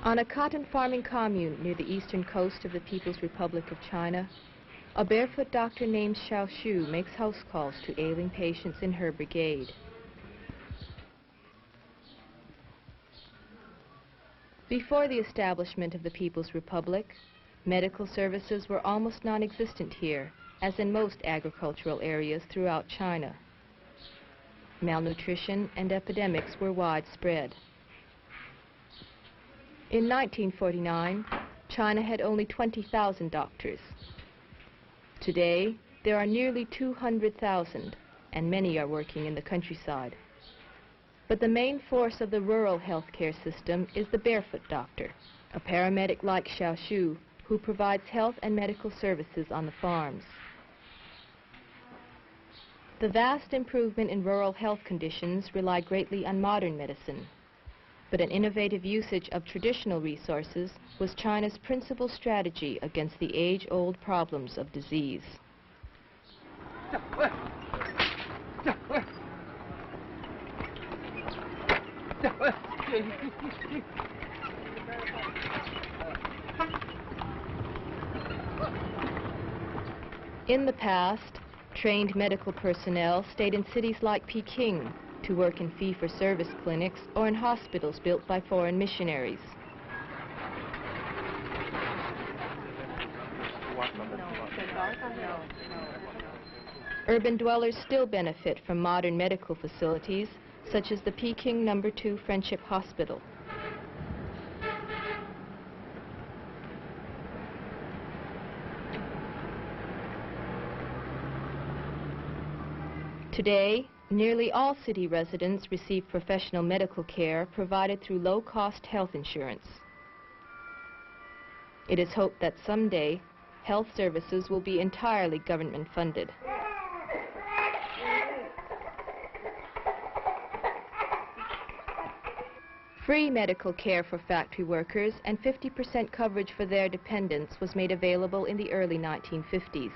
On a cotton farming commune near the eastern coast of the People's Republic of China, a barefoot doctor named Xiao Shu makes house calls to ailing patients in her brigade. Before the establishment of the People's Republic, medical services were almost non-existent here, as in most agricultural areas throughout China. Malnutrition and epidemics were widespread. In 1949, China had only 20,000 doctors. Today, there are nearly 200,000, and many are working in the countryside. But the main force of the rural healthcare system is the barefoot doctor, a paramedic like Xiao Shu, who provides health and medical services on the farms. The vast improvement in rural health conditions rely greatly on modern medicine, but an innovative usage of traditional resources was China's principal strategy against the age-old problems of disease. In the past, trained medical personnel stayed in cities like Peking to work in fee-for-service clinics or in hospitals built by foreign missionaries. Urban dwellers still benefit from modern medical facilities, such as the Peking No. 2 Friendship Hospital. Today, nearly all city residents receive professional medical care provided through low-cost health insurance. It is hoped that someday, health services will be entirely government-funded. Free medical care for factory workers and 50% coverage for their dependents was made available in the early 1950s.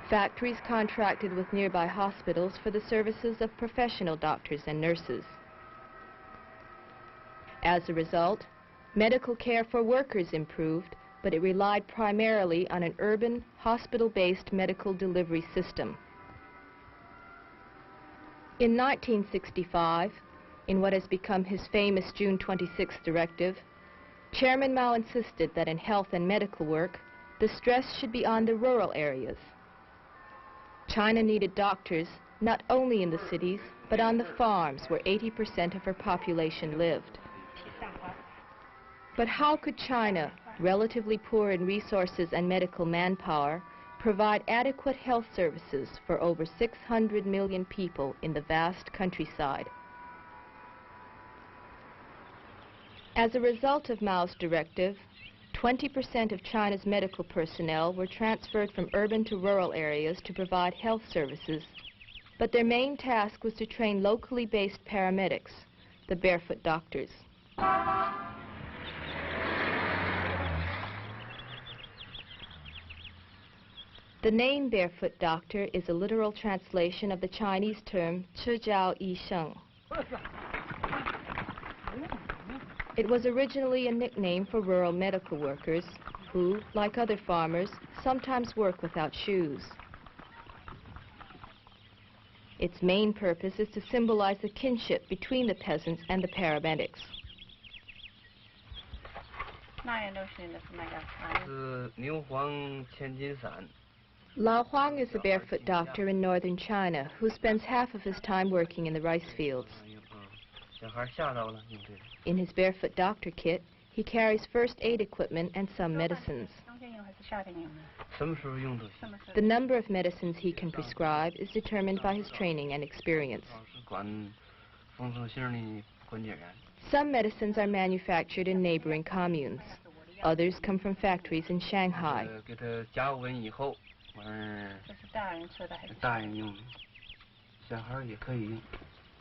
Factories contracted with nearby hospitals for the services of professional doctors and nurses. As a result, medical care for workers improved, but it relied primarily on an urban, hospital-based medical delivery system. In 1965, in what has become his famous June 26 directive, Chairman Mao insisted that in health and medical work, the stress should be on the rural areas. China needed doctors not only in the cities, but on the farms where 80% of her population lived. But how could China, relatively poor in resources and medical manpower, provide adequate health services for over 600 million people in the vast countryside? As a result of Mao's directive, 20% of China's medical personnel were transferred from urban to rural areas to provide health services, but their main task was to train locally based paramedics, the barefoot doctors. The name barefoot doctor is a literal translation of the Chinese term 赤脚医生. It was originally a nickname for rural medical workers who, like other farmers, sometimes work without shoes. Its main purpose is to symbolize the kinship between the peasants and the paramedics. Lao Huang is a barefoot doctor in northern China who spends half of his time working in the rice fields. In his barefoot doctor kit, he carries first aid equipment and some medicines. The number of medicines he can prescribe is determined by his training and experience. Some medicines are manufactured in neighboring communes. Others come from factories in Shanghai.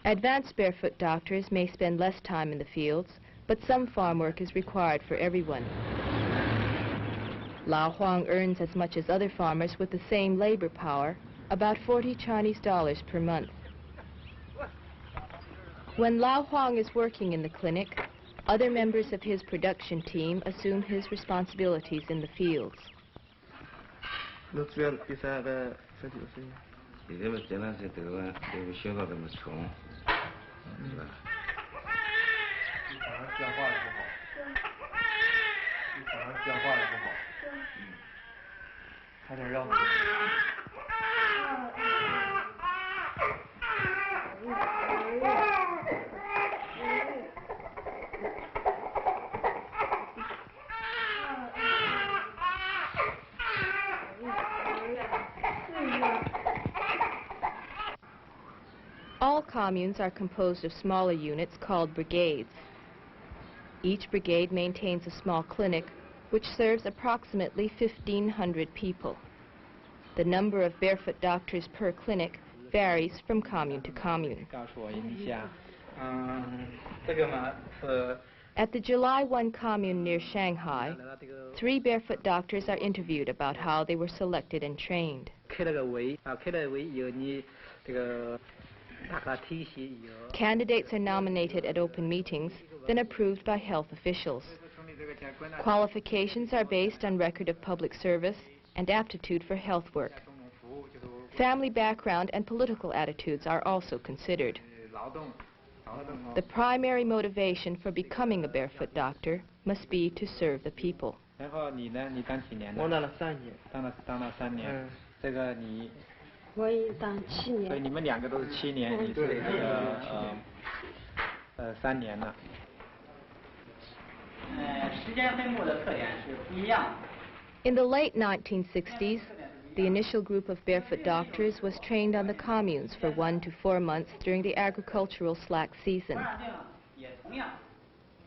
Advanced barefoot doctors may spend less time in the fields, but some farm work is required for everyone. Lao Huang earns as much as other farmers with the same labor power, about 40 Chinese dollars per month. When Lao Huang is working in the clinic, other members of his production team assume his responsibilities in the fields. All communes are composed of smaller units called brigades. Each brigade maintains a small clinic which serves approximately 1,500 people. The number of barefoot doctors per clinic varies from commune to commune. At the July 1 commune near Shanghai, 3 barefoot doctors are interviewed about how they were selected and trained. Candidates are nominated at open meetings, then approved by health officials. Qualifications are based on record of public service and aptitude for health work. Family background and political attitudes are also considered. The primary motivation for becoming a barefoot doctor must be to serve the people. In the late 1960s, the initial group of barefoot doctors was trained on the communes for 1 to 4 months during the agricultural slack season.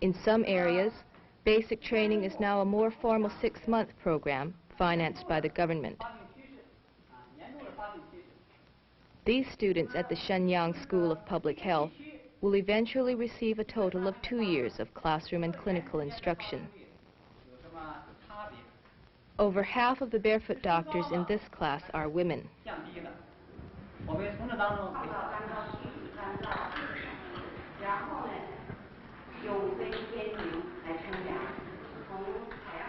In some areas, basic training is now a more formal 6-month program financed by the government. These students at the Shenyang School of Public Health will eventually receive a total of 2 years of classroom and clinical instruction. Over half of the barefoot doctors in this class are women.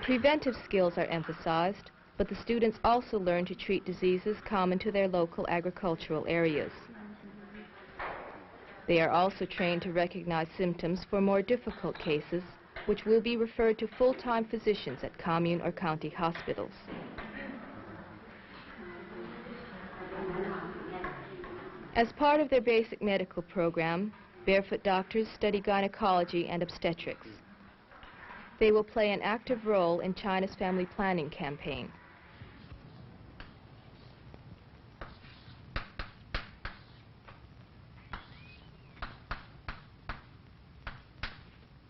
Preventive skills are emphasized, but the students also learn to treat diseases common to their local agricultural areas. They are also trained to recognize symptoms for more difficult cases, which will be referred to full-time physicians at commune or county hospitals. As part of their basic medical program, barefoot doctors study gynecology and obstetrics. They will play an active role in China's family planning campaign.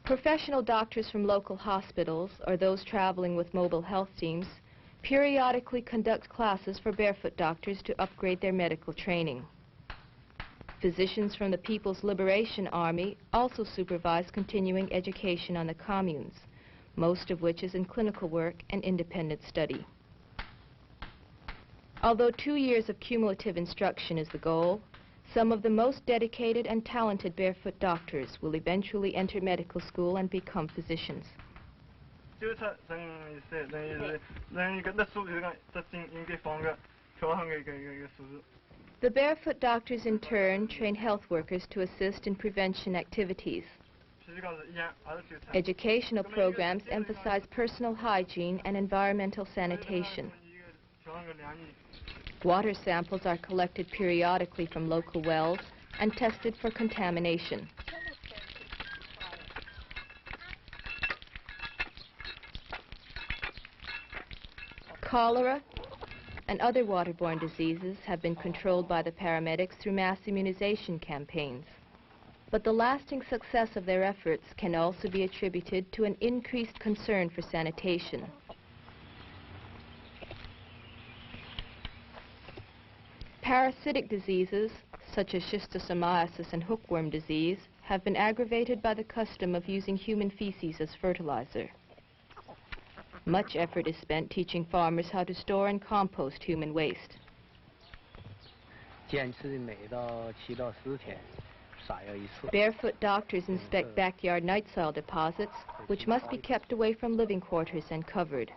Professional doctors from local hospitals or those traveling with mobile health teams periodically conduct classes for barefoot doctors to upgrade their medical training. Physicians from the People's Liberation Army also supervise continuing education on the communes, most of which is in clinical work and independent study. Although 2 years of cumulative instruction is the goal, some of the most dedicated and talented barefoot doctors will eventually enter medical school and become physicians. The barefoot doctors in turn train health workers to assist in prevention activities. Educational programs emphasize personal hygiene and environmental sanitation. Water samples are collected periodically from local wells and tested for contamination. Cholera and other waterborne diseases have been controlled by the paramedics through mass immunization campaigns. But the lasting success of their efforts can also be attributed to an increased concern for sanitation. Parasitic diseases, such as schistosomiasis and hookworm disease, have been aggravated by the custom of using human feces as fertilizer. Much effort is spent teaching farmers how to store and compost human waste. Barefoot doctors inspect backyard night soil deposits, which must be kept away from living quarters and covered.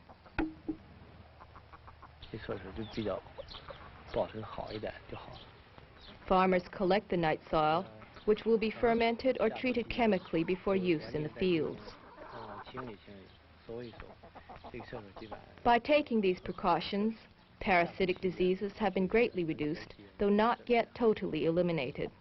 Farmers collect the night soil, which will be fermented or treated chemically before use in the fields. By taking these precautions, parasitic diseases have been greatly reduced, though not yet totally eliminated.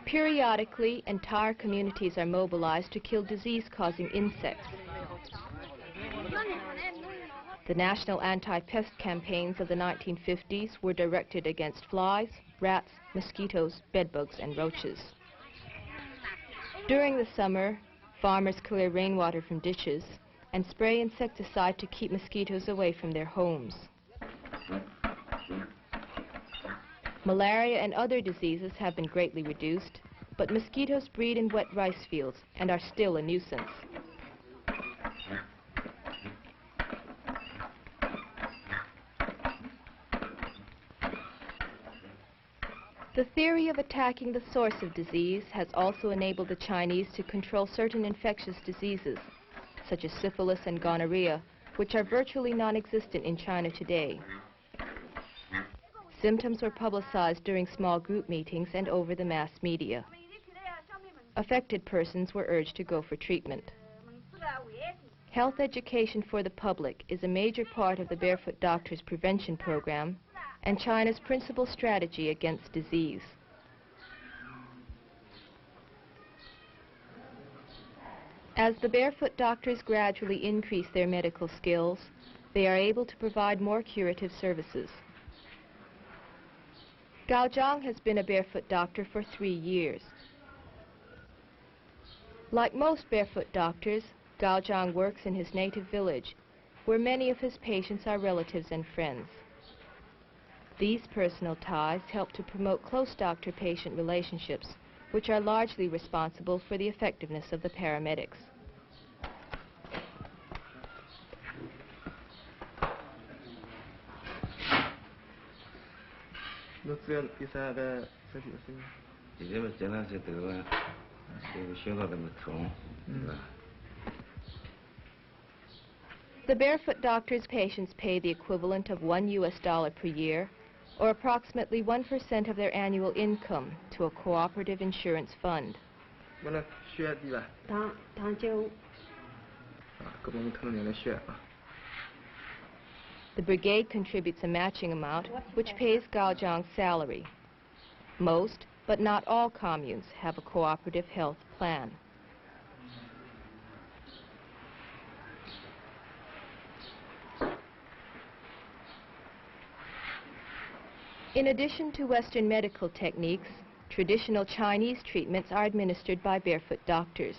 Periodically, entire communities are mobilized to kill disease-causing insects. The national anti-pest campaigns of the 1950s were directed against flies, rats, mosquitoes, bedbugs, and roaches. During the summer, farmers clear rainwater from ditches and spray insecticide to keep mosquitoes away from their homes. Malaria and other diseases have been greatly reduced, but mosquitoes breed in wet rice fields and are still a nuisance. The theory of attacking the source of disease has also enabled the Chinese to control certain infectious diseases, such as syphilis and gonorrhea, which are virtually non-existent in China today. Symptoms were publicized during small group meetings and over the mass media. Affected persons were urged to go for treatment. Health education for the public is a major part of the Barefoot Doctors Prevention Program and China's principal strategy against disease. As the Barefoot doctors gradually increase their medical skills, they are able to provide more curative services. Gao Zhang has been a Barefoot doctor for 3 years. Like most Barefoot doctors, Gao Zhang works in his native village, where many of his patients are relatives and friends. These personal ties help to promote close doctor-patient relationships, which are largely responsible for the effectiveness of the paramedics. The Barefoot doctor's patients pay the equivalent of $1 per year, or approximately 1% of their annual income, to a cooperative insurance fund. The brigade contributes a matching amount, which pays Gao Zhang's salary. Most, but not all communes have a cooperative health plan. In addition to Western medical techniques, traditional Chinese treatments are administered by Barefoot doctors.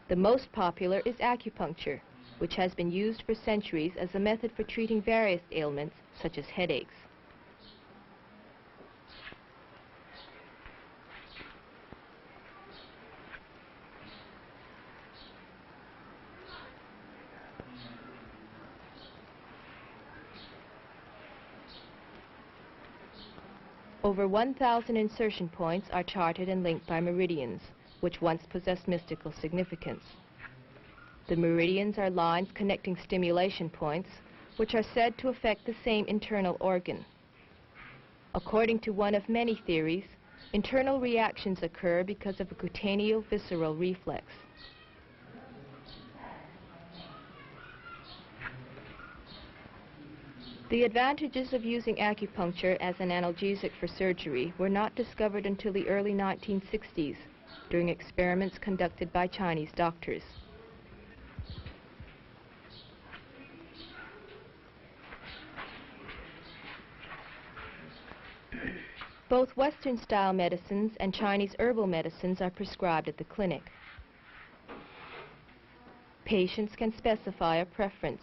The most popular is acupuncture, which has been used for centuries as a method for treating various ailments, such as headaches. Over 1,000 insertion points are charted and linked by meridians, which once possessed mystical significance. The meridians are lines connecting stimulation points, which are said to affect the same internal organ. According to one of many theories, internal reactions occur because of a cutaneovisceral reflex. The advantages of using acupuncture as an analgesic for surgery were not discovered until the early 1960s, during experiments conducted by Chinese doctors. Both Western-style medicines and Chinese herbal medicines are prescribed at the clinic. Patients can specify a preference.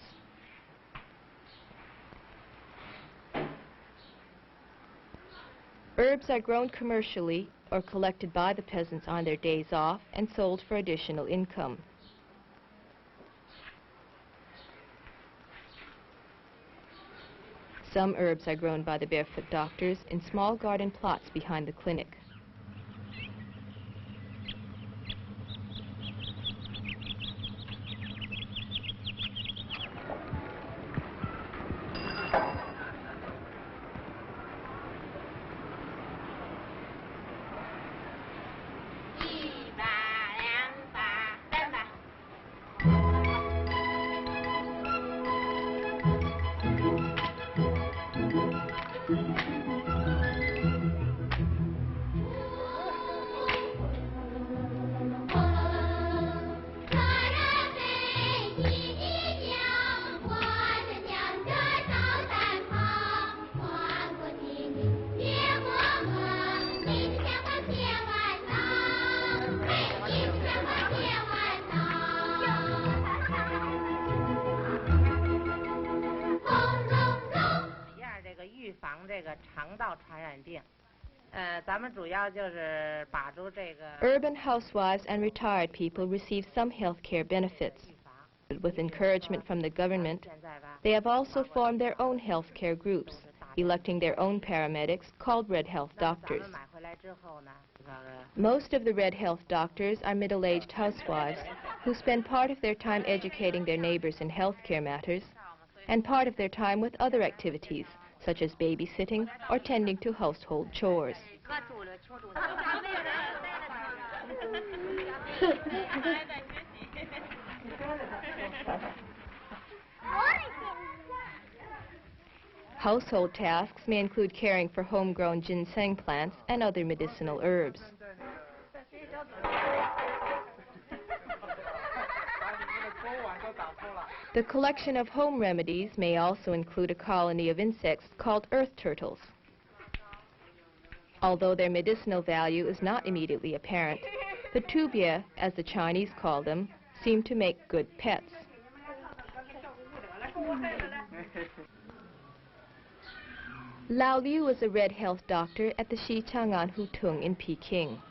Herbs are grown commercially or collected by the peasants on their days off and sold for additional income. Some herbs are grown by the Barefoot doctors in small garden plots behind the clinic. Urban housewives and retired people receive some health care benefits. But with encouragement from the government, they have also formed their own health care groups, electing their own paramedics called Red Health Doctors. Most of the Red Health Doctors are middle-aged housewives who spend part of their time educating their neighbors in health care matters and part of their time with other activities, such as babysitting or tending to household chores. Household tasks may include caring for homegrown ginseng plants and other medicinal herbs. The collection of home remedies may also include a colony of insects called earth turtles. Although their medicinal value is not immediately apparent, the tubia, as the Chinese call them, seem to make good pets. Lao Liu is a Red Health doctor at the Xichang'an Hutung in Peking.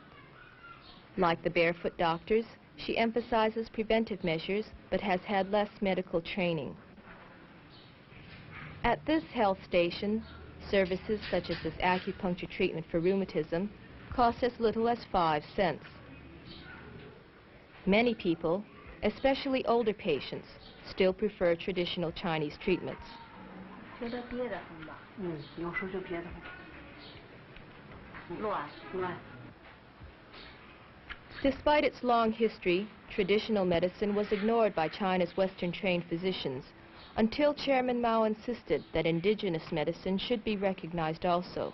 Like the Barefoot doctors, she emphasizes preventive measures but has had less medical training. At this health station, services such as this acupuncture treatment for rheumatism cost as little as 5 cents. Many people, especially older patients, still prefer traditional Chinese treatments. Despite its long history, traditional medicine was ignored by China's Western-trained physicians until Chairman Mao insisted that indigenous medicine should be recognized also.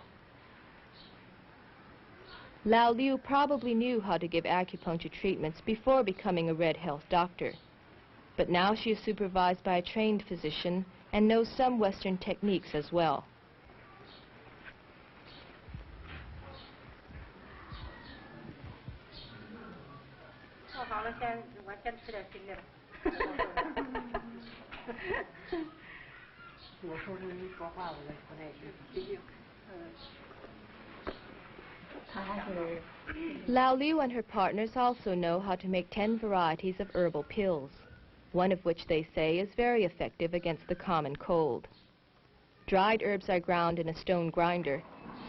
Lao Liu probably knew how to give acupuncture treatments before becoming a Red Health doctor, but now she is supervised by a trained physician and knows some Western techniques as well. Lao Liu and her partners also know how to make 10 varieties of herbal pills, one of which they say is very effective against the common cold. Dried herbs are ground in a stone grinder,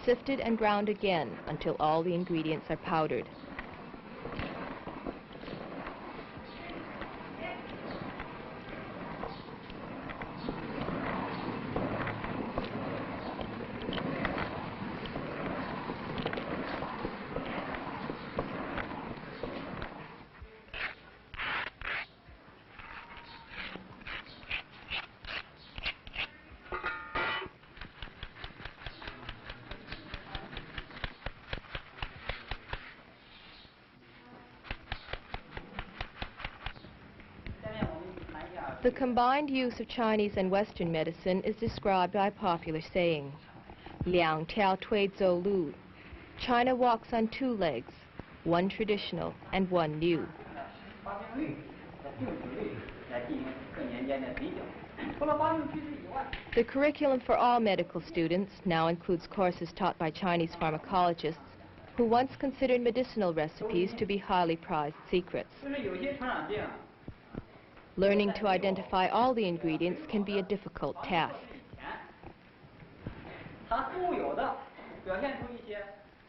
sifted and ground again until all the ingredients are powdered. The combined use of Chinese and Western medicine is described by a popular saying, 两条腿走路. China walks on 2 legs, one traditional and one new. The curriculum for all medical students now includes courses taught by Chinese pharmacologists who once considered medicinal recipes to be highly prized secrets. Learning to identify all the ingredients can be a difficult task.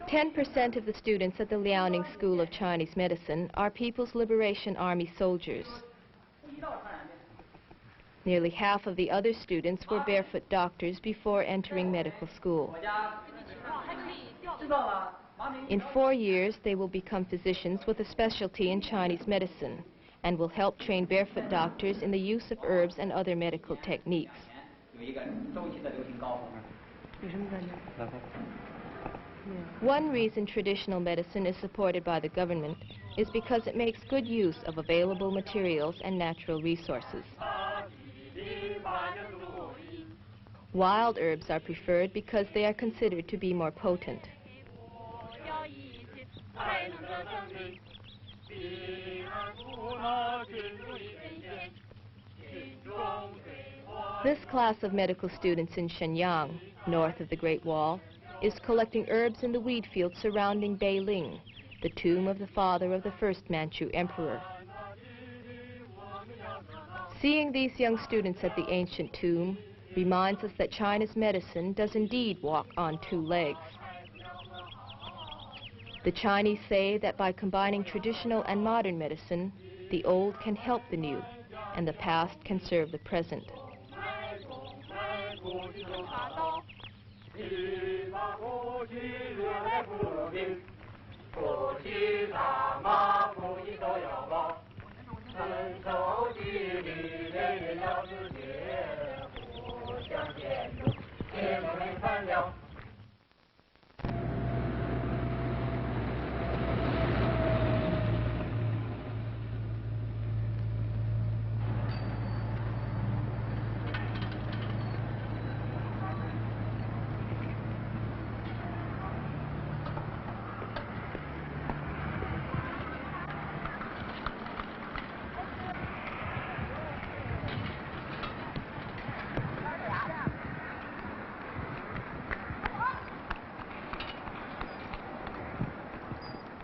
10% of the students at the Liaoning School of Chinese Medicine are People's Liberation Army soldiers. Nearly half of the other students were barefoot doctors before entering medical school. In 4 years, they will become physicians with a specialty in Chinese medicine and will help train barefoot doctors in the use of herbs and other medical techniques. One reason traditional medicine is supported by the government is because it makes good use of available materials and natural resources. Wild herbs are preferred because they are considered to be more potent. This class of medical students in Shenyang, north of the Great Wall, is collecting herbs in the wheat field surrounding Beiling, the tomb of the father of the first Manchu emperor. Seeing these young students at the ancient tomb reminds us that China's medicine does indeed walk on 2 legs. The Chinese say that by combining traditional and modern medicine, the old can help the new, and the past can serve the present.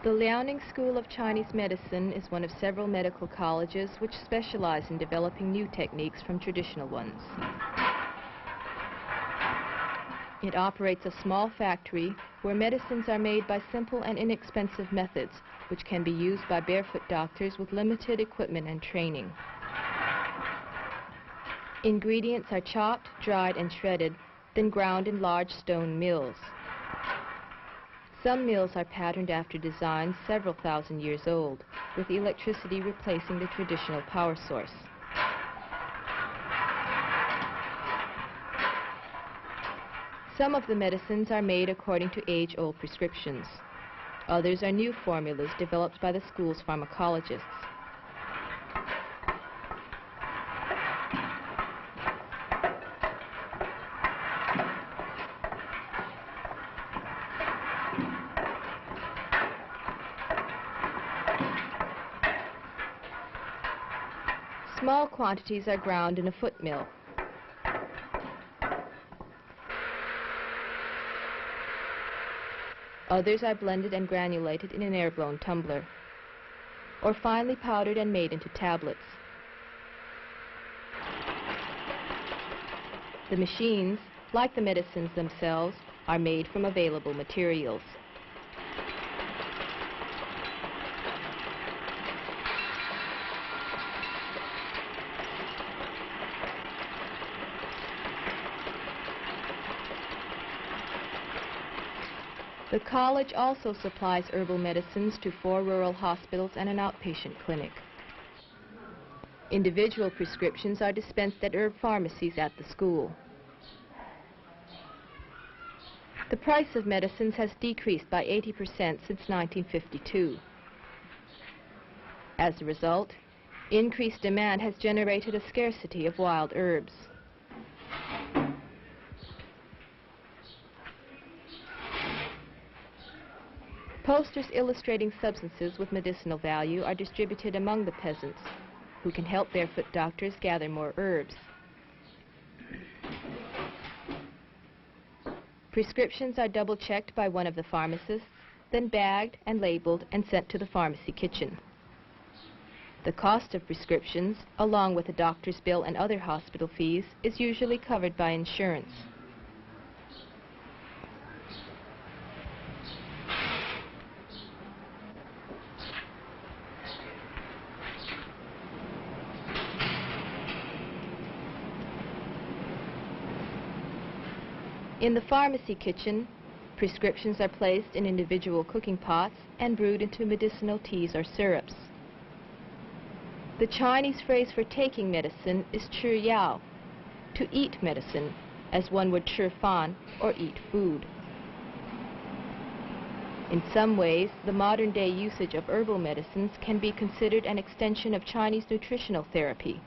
The Liaoning School of Chinese Medicine is one of several medical colleges which specialize in developing new techniques from traditional ones. It operates a small factory where medicines are made by simple and inexpensive methods which can be used by barefoot doctors with limited equipment and training. Ingredients are chopped, dried, and shredded, then ground in large stone mills. Some mills are patterned after designs several thousand years old, with electricity replacing the traditional power source. Some of the medicines are made according to age-old prescriptions. Others are new formulas developed by the school's pharmacologists. Small quantities are ground in a foot mill. Others are blended and granulated in an air-blown tumbler, or finely powdered and made into tablets. The machines, like the medicines themselves, are made from available materials. The college also supplies herbal medicines to 4 rural hospitals and an outpatient clinic. Individual prescriptions are dispensed at herb pharmacies at the school. The price of medicines has decreased by 80% since 1952. As a result, increased demand has generated a scarcity of wild herbs. Posters illustrating substances with medicinal value are distributed among the peasants, who can help barefoot doctors gather more herbs. Prescriptions are double-checked by one of the pharmacists, then bagged and labeled and sent to the pharmacy kitchen. The cost of prescriptions, along with the doctor's bill and other hospital fees, is usually covered by insurance. In the pharmacy kitchen, prescriptions are placed in individual cooking pots and brewed into medicinal teas or syrups. The Chinese phrase for taking medicine is 吃药, to eat medicine, as one would 吃饭 or eat food. In some ways, the modern-day usage of herbal medicines can be considered an extension of Chinese nutritional therapy,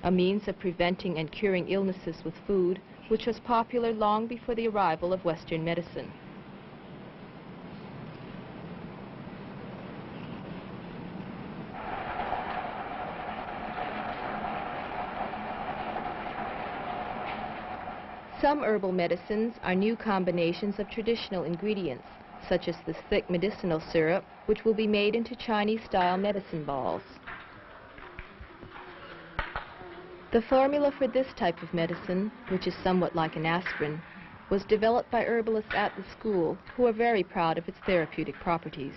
a means of preventing and curing illnesses with food, which was popular long before the arrival of Western medicine. Some herbal medicines are new combinations of traditional ingredients, such as the thick medicinal syrup, which will be made into Chinese-style medicine balls. The formula for this type of medicine, which is somewhat like an aspirin, was developed by herbalists at the school, who are very proud of its therapeutic properties.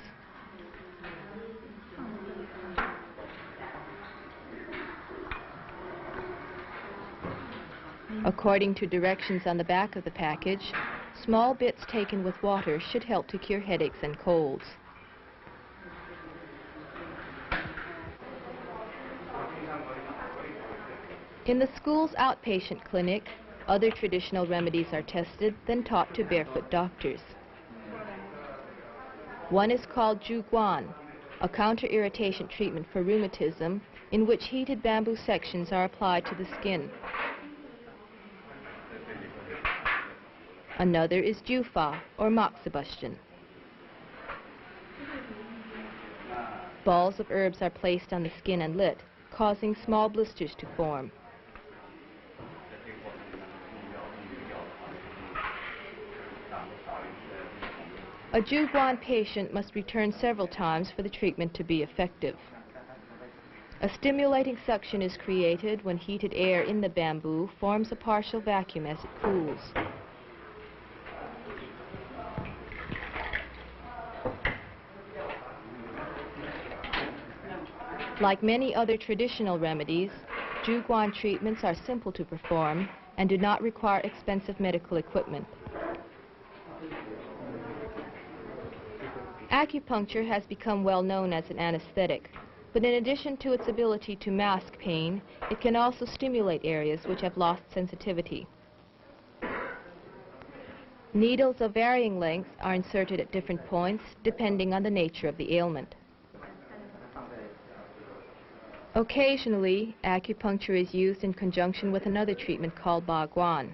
According to directions on the back of the package, small bits taken with water should help to cure headaches and colds. In the school's outpatient clinic, other traditional remedies are tested, then taught to barefoot doctors. One is called Zhuguan, a counter-irritation treatment for rheumatism, in which heated bamboo sections are applied to the skin. Another is Jufa, or moxibustion. Balls of herbs are placed on the skin and lit, causing small blisters to form. A Zhuguan patient must return several times for the treatment to be effective. A stimulating suction is created when heated air in the bamboo forms a partial vacuum as it cools. Like many other traditional remedies, Zhuguan treatments are simple to perform and do not require expensive medical equipment. Acupuncture has become well known as an anesthetic, but in addition to its ability to mask pain, it can also stimulate areas which have lost sensitivity. Needles of varying lengths are inserted at different points depending on the nature of the ailment. Occasionally, acupuncture is used in conjunction with another treatment called Baguan.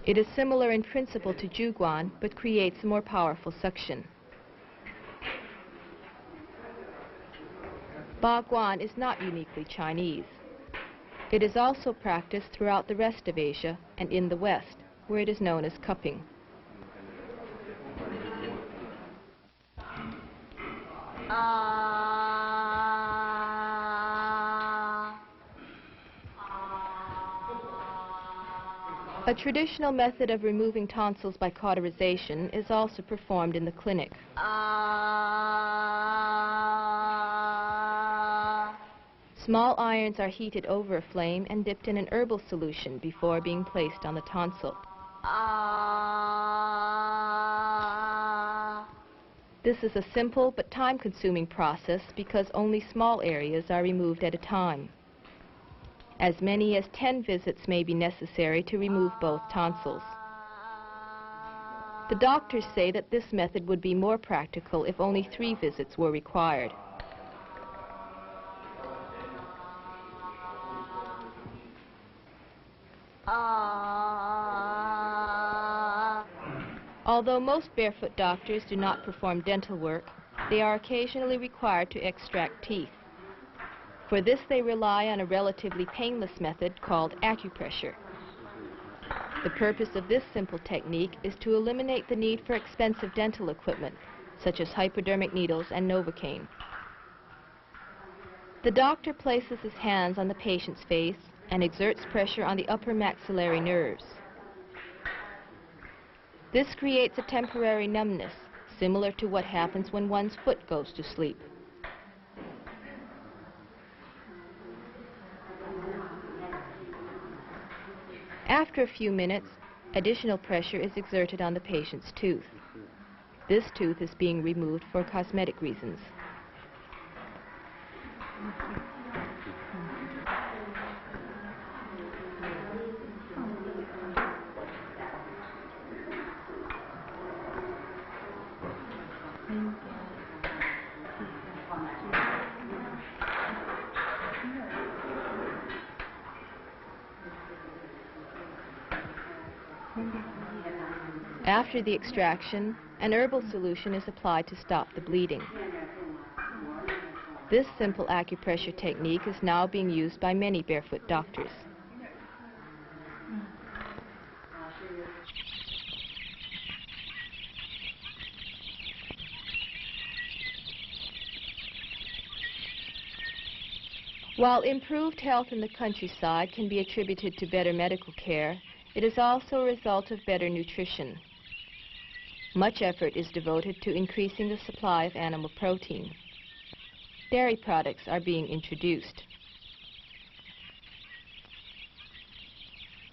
It is similar in principle to Zhuguan, but creates a more powerful suction. Baguan is not uniquely Chinese. It is also practiced throughout the rest of Asia and in the West, where it is known as cupping. A traditional method of removing tonsils by cauterization is also performed in the clinic. Small irons are heated over a flame and dipped in an herbal solution before being placed on the tonsil. This is a simple but time-consuming process because only small areas are removed at a time. As many as 10 visits may be necessary to remove both tonsils. The doctors say that this method would be more practical if only 3 visits were required. Although most barefoot doctors do not perform dental work, they are occasionally required to extract teeth. For this, they rely on a relatively painless method called acupressure. The purpose of this simple technique is to eliminate the need for expensive dental equipment, such as hypodermic needles and Novocaine. The doctor places his hands on the patient's face and exerts pressure on the upper maxillary nerves. This creates a temporary numbness, similar to what happens when one's foot goes to sleep. After a few minutes, additional pressure is exerted on the patient's tooth. This tooth is being removed for cosmetic reasons. After the extraction, an herbal solution is applied to stop the bleeding. This simple acupressure technique is now being used by many barefoot doctors. While improved health in the countryside can be attributed to better medical care, it is also a result of better nutrition. Much effort is devoted to increasing the supply of animal protein. Dairy products are being introduced.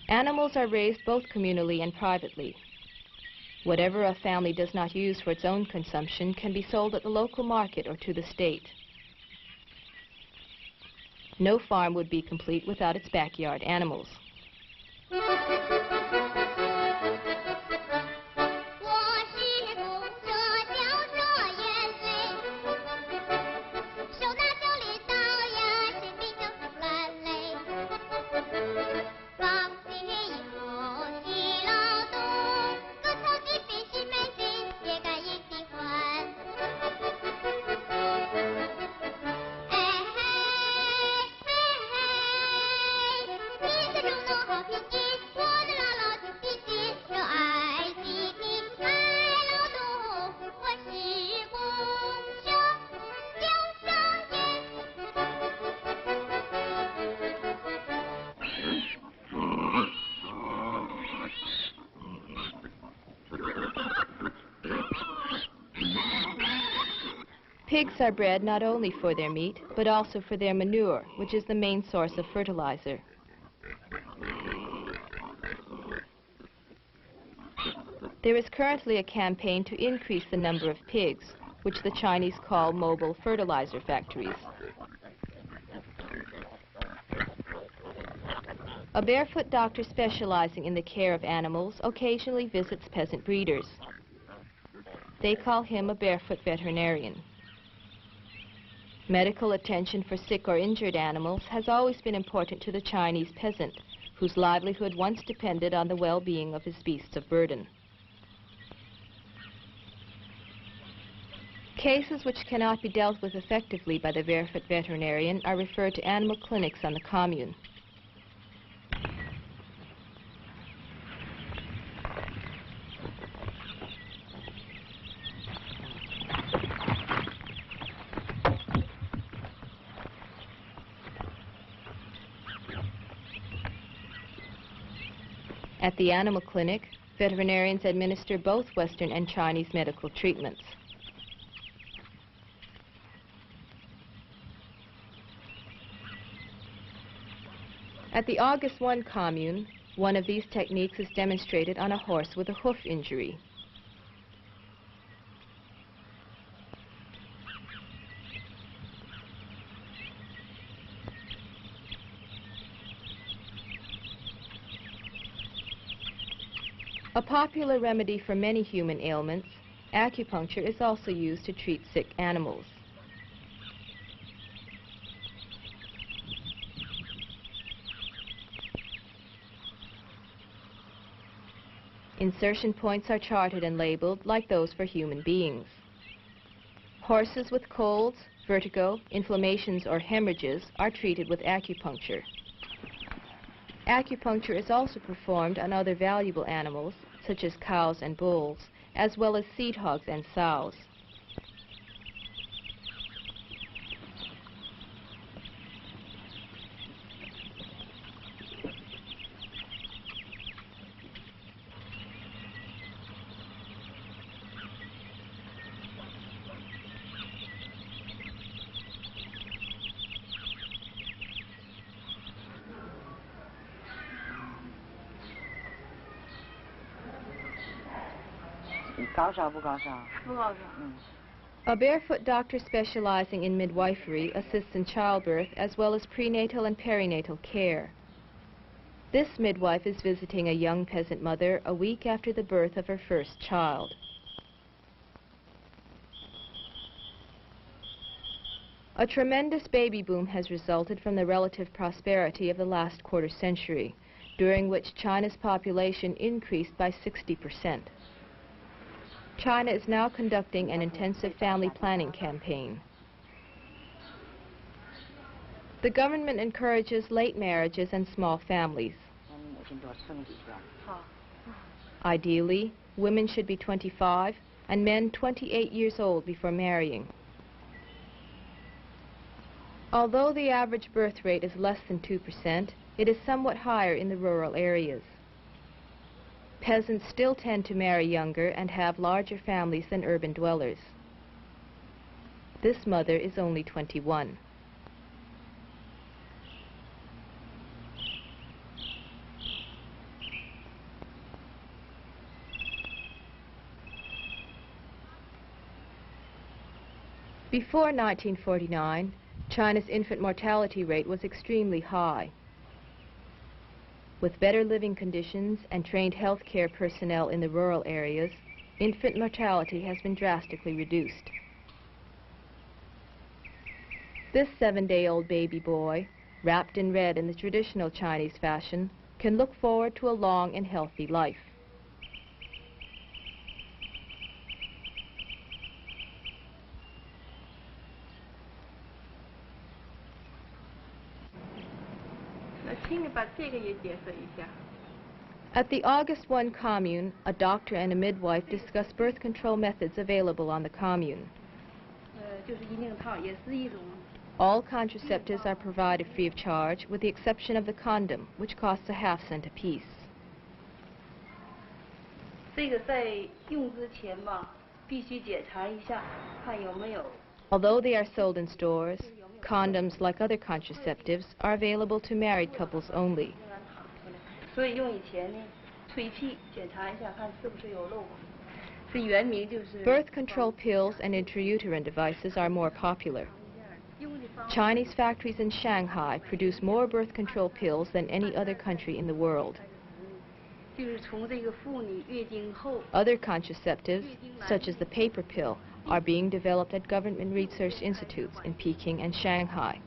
Animals are raised both communally and privately. Whatever a family does not use for its own consumption can be sold at the local market or to the state. No farm would be complete without its backyard animals. Pigs are bred not only for their meat, but also for their manure, which is the main source of fertilizer. There is currently a campaign to increase the number of pigs, which the Chinese call mobile fertilizer factories. A barefoot doctor specializing in the care of animals occasionally visits peasant breeders. They call him a barefoot veterinarian. Medical attention for sick or injured animals has always been important to the Chinese peasant, whose livelihood once depended on the well-being of his beasts of burden. Cases which cannot be dealt with effectively by the barefoot veterinarian are referred to animal clinics on the commune. At the animal clinic, veterinarians administer both Western and Chinese medical treatments. At the August 1 commune, one of these techniques is demonstrated on a horse with a hoof injury. A popular remedy for many human ailments, acupuncture is also used to treat sick animals. Insertion points are charted and labeled like those for human beings. Horses with colds, vertigo, inflammations, or hemorrhages are treated with acupuncture. Acupuncture is also performed on other valuable animals, such as cows and bulls, as well as seed hogs and sows. A Barefoot doctor specializing in midwifery assists in childbirth as well as prenatal and perinatal care. This midwife is visiting a young peasant mother a week after the birth of her first child. A tremendous baby boom has resulted from the relative prosperity of the last quarter century, during which China's population increased by 60%. China is now conducting an intensive family planning campaign. The government encourages late marriages and small families. Ideally, women should be 25 and men 28 years old before marrying. Although the average birth rate is less than 2%, it is somewhat higher in the rural areas. Peasants still tend to marry younger and have larger families than urban dwellers. This mother is only 21. Before 1949, China's infant mortality rate was extremely high. With better living conditions and trained healthcare personnel in the rural areas, infant mortality has been drastically reduced. This 7-day-old baby boy, wrapped in red in the traditional Chinese fashion, can look forward to a long and healthy life. At the August 1 commune, a doctor and a midwife discuss birth control methods available on the commune. All contraceptives are provided free of charge, with the exception of the condom, which costs a half-cent apiece. Although they are sold in stores, condoms, like other contraceptives, are available to married couples only. Birth control pills and intrauterine devices are more popular. Chinese factories in Shanghai produce more birth control pills than any other country in the world. Other contraceptives, such as the paper pill, are being developed at government research institutes in Peking and Shanghai.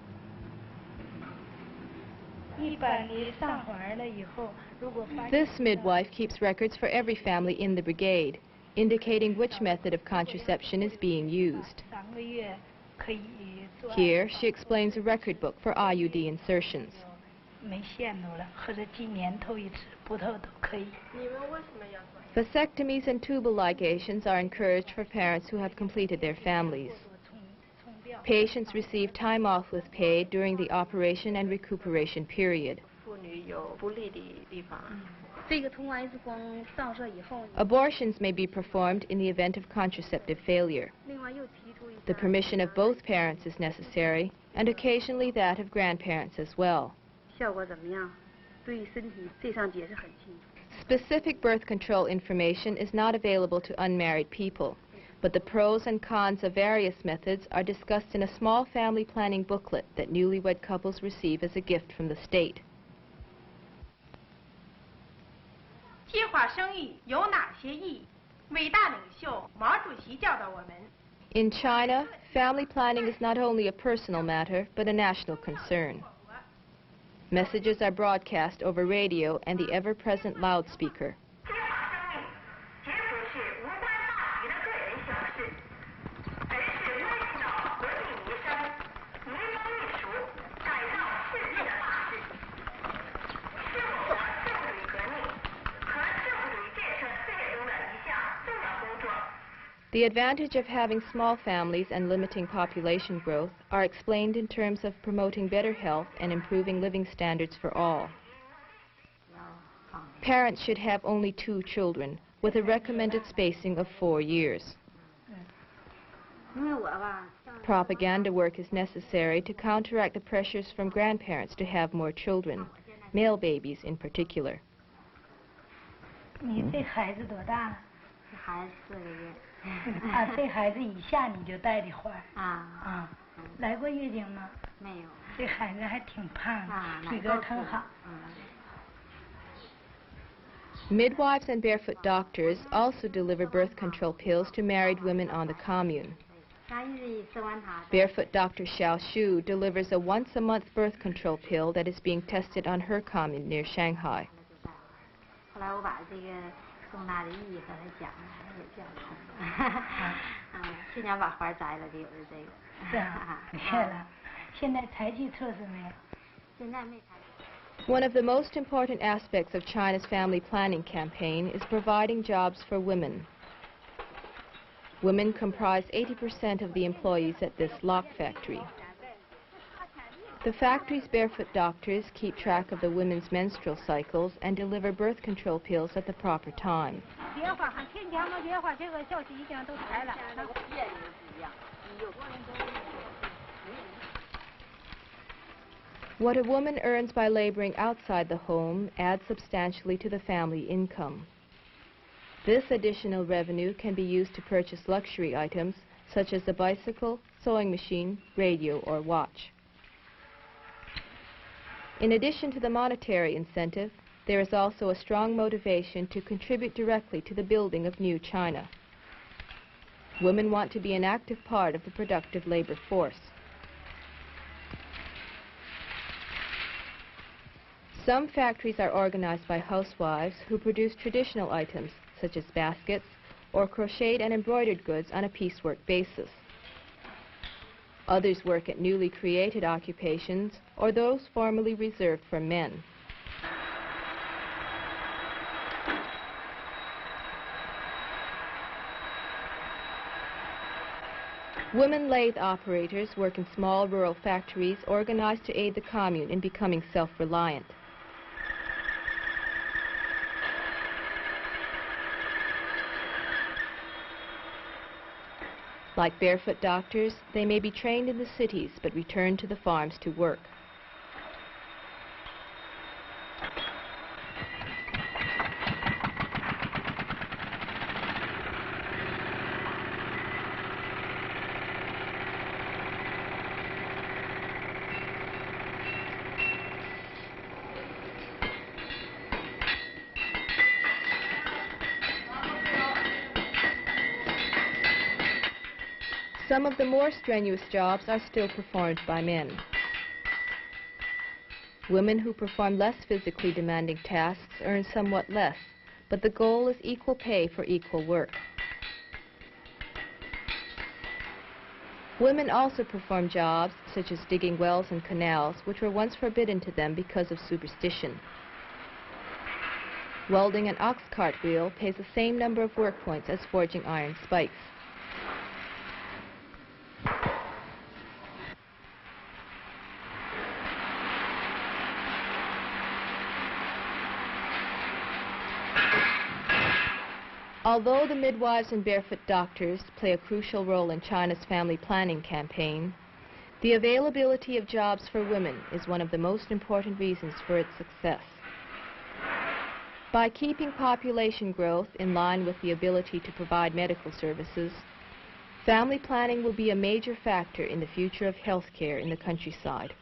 This midwife keeps records for every family in the brigade, indicating which method of contraception is being used. Here, she explains a record book for IUD insertions. Vasectomies and tubal ligations are encouraged for parents who have completed their families. Patients receive time off with pay during the operation and recuperation period. Abortions may be performed in the event of contraceptive failure. The permission of both parents is necessary, and occasionally that of grandparents as well. Specific birth control information is not available to unmarried people, but the pros and cons of various methods are discussed in a small family planning booklet that newlywed couples receive as a gift from the state. In China, family planning is not only a personal matter, but a national concern. Messages are broadcast over radio and the ever-present loudspeaker. The advantage of having small families and limiting population growth are explained in terms of promoting better health and improving living standards for all. Parents should have only 2 children, with a recommended spacing of 4 years. Propaganda work is necessary to counteract the pressures from grandparents to have more children, male babies in particular. 孩子4个月。啊，这孩子以下你就带的花。来过月经吗？没有。这孩子还挺胖的，体格挺好。Midwives and barefoot doctors also deliver birth control pills to married women on the commune. Barefoot Dr. Xiao Shu delivers a once-a-month birth control pill that is being tested on her commune near Shanghai. One of the most important aspects of China's family planning campaign is providing jobs for women. Women comprise 80% of the employees at this lock factory. The factory's barefoot doctors keep track of the women's menstrual cycles and deliver birth control pills at the proper time. What a woman earns by laboring outside the home adds substantially to the family income. This additional revenue can be used to purchase luxury items such as a bicycle, sewing machine, radio, or watch. In addition to the monetary incentive, there is also a strong motivation to contribute directly to the building of new China. Women want to be an active part of the productive labor force. Some factories are organized by housewives who produce traditional items such as baskets or crocheted and embroidered goods on a piecework basis. Others work at newly created occupations or those formerly reserved for men. Women lathe operators work in small rural factories organized to aid the commune in becoming self-reliant. Like barefoot doctors, they may be trained in the cities but return to the farms to work. Some of the more strenuous jobs are still performed by men. Women who perform less physically demanding tasks earn somewhat less, but the goal is equal pay for equal work. Women also perform jobs such as digging wells and canals, which were once forbidden to them because of superstition. Welding an ox cart wheel pays the same number of work points as forging iron spikes. Although the midwives and barefoot doctors play a crucial role in China's family planning campaign, the availability of jobs for women is one of the most important reasons for its success. By keeping population growth in line with the ability to provide medical services, family planning will be a major factor in the future of health care in the countryside.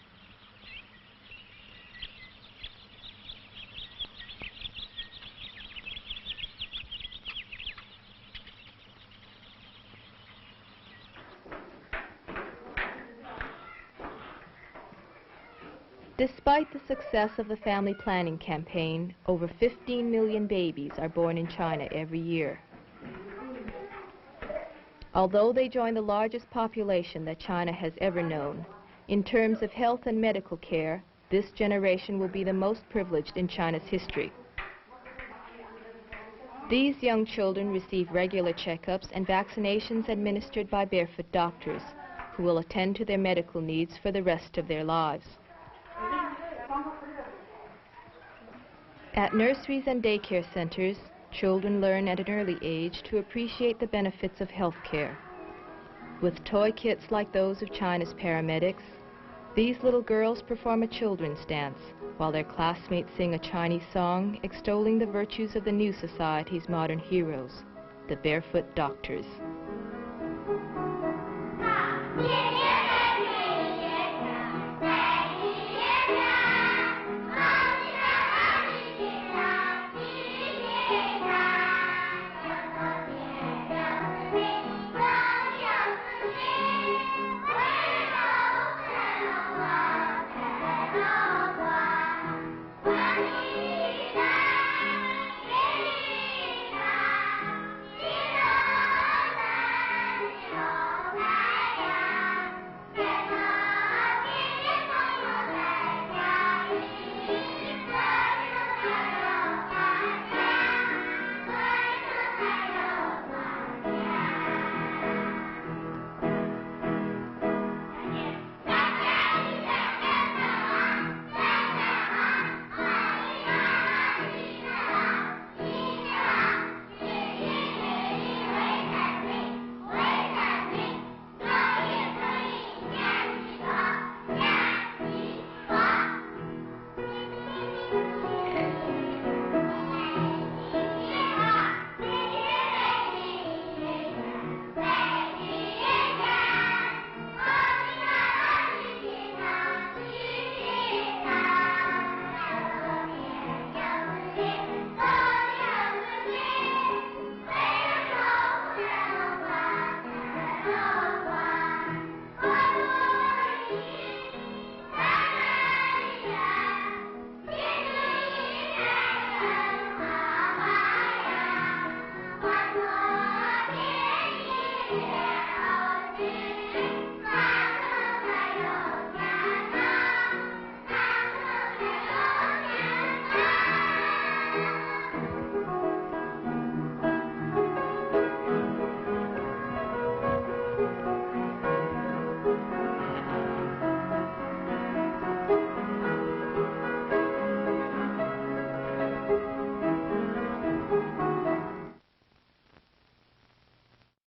Despite the success of the family planning campaign, over 15 million babies are born in China every year. Although they join the largest population that China has ever known, in terms of health and medical care, this generation will be the most privileged in China's history. These young children receive regular checkups and vaccinations administered by barefoot doctors, who will attend to their medical needs for the rest of their lives. At nurseries and daycare centers, children learn at an early age to appreciate the benefits of health care. With toy kits like those of China's paramedics, these little girls perform a children's dance, while their classmates sing a Chinese song extolling the virtues of the new society's modern heroes. the Barefoot doctors.